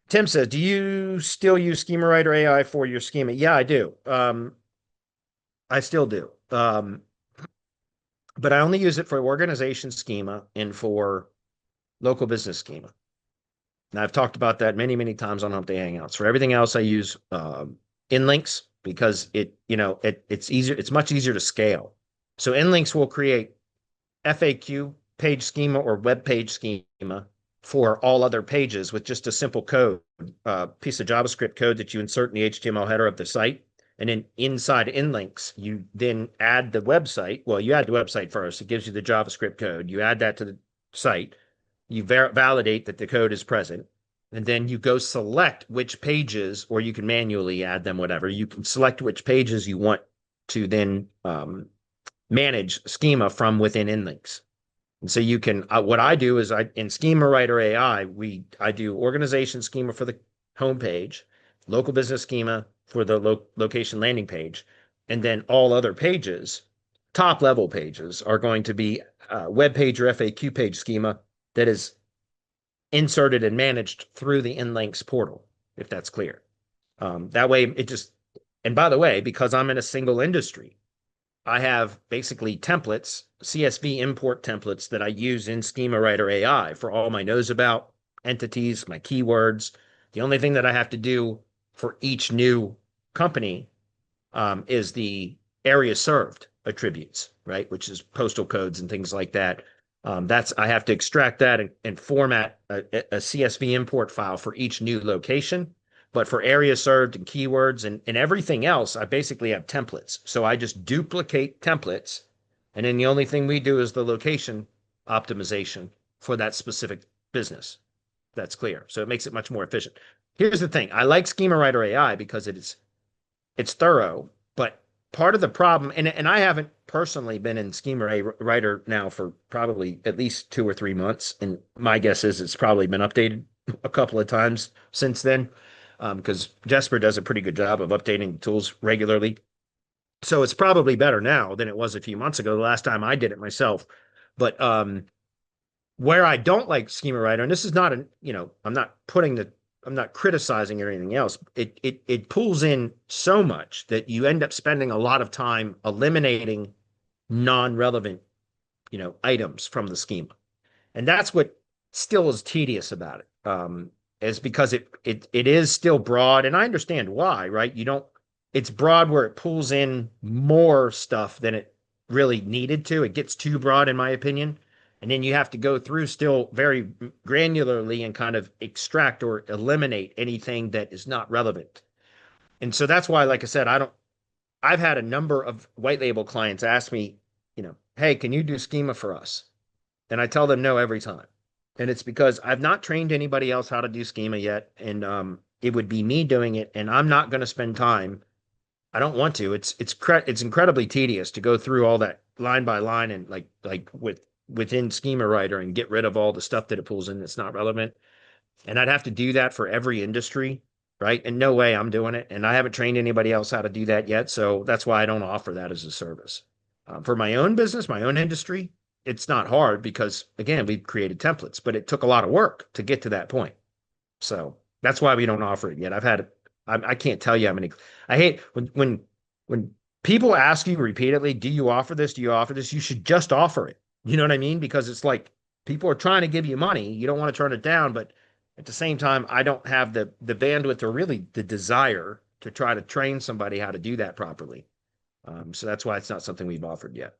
Tim says, do you still use SchemaWriter AI for your schema? Yeah, I do. I still do. But I only use it for organization schema and for local business schema. And I've talked about that many, many times on Hump Day Hangouts. For everything else, I use InLinks because it's easier. It's much easier to scale. So InLinks will create FAQ page schema or web page schema for all other pages with just a simple code, piece of JavaScript code that you insert in the HTML header of the site. And then inside InLinks, you then add the website. Well, you add the website first. It gives you the JavaScript code. You add that to the site. You validate that the code is present. And then you go select which pages, or you can manually add them, whatever. You can select which pages you want to then manage schema from within InLinks. And so you can, what I do is in SchemaWriter AI, I do organization schema for the homepage, local business schema for the location landing page, and then all other pages, top level pages, are going to be web page or FAQ page schema that is inserted and managed through the InLinks portal, if that's clear. That way it just, and by the way, because I'm in a single industry, I have basically templates, CSV import templates that I use in SchemaWriter AI for all my knows about entities, my keywords. The only thing that I have to do for each new company is the area served attributes, right? Which is postal codes and things like that. I have to extract that and format a CSV import file for each new location. But for area served and keywords and everything else, I basically have templates. So I just duplicate templates. And then the only thing we do is the location optimization for that specific business. That's clear. So it makes it much more efficient. Here's the thing. I like SchemaWriter AI because it's thorough, but part of the problem, and I haven't personally been in SchemaWriter now for probably at least 2 or 3 months. And my guess is it's probably been updated a couple of times since then. Because Jesper does a pretty good job of updating the tools regularly. So it's probably better now than it was a few months ago, the last time I did it myself. But where I don't like SchemaWriter, and this is not I'm not criticizing or anything else. It pulls in so much that you end up spending a lot of time eliminating non-relevant, items from the schema. And that's what still is tedious about it. Is because it is still broad, and I understand why, right? It's broad where it pulls in more stuff than it really needed to. It gets too broad, in my opinion. And then you have to go through still very granularly and kind of extract or eliminate anything that is not relevant. And so that's why, like I said, I've had a number of white label clients ask me, hey, can you do schema for us? And I tell them no every time. And it's because I've not trained anybody else how to do schema yet. And it would be me doing it. And I'm not going to spend time. I don't want to. It's incredibly tedious to go through all that line by line and within SchemaWriter and get rid of all the stuff that it pulls in that's not relevant. And I'd have to do that for every industry, right? And no way I'm doing it. And I haven't trained anybody else how to do that yet. So that's why I don't offer that as a service. For my own business, my own industry, it's not hard because, again, we've created templates, but it took a lot of work to get to that point. So that's why we don't offer it yet. I can't tell you how many. I hate when people ask you repeatedly, do you offer this? Do you offer this? You should just offer it. You know what I mean? Because it's like people are trying to give you money. You don't want to turn it down, but at the same time, I don't have the bandwidth or really the desire to try to train somebody how to do that properly. So that's why it's not something we've offered yet.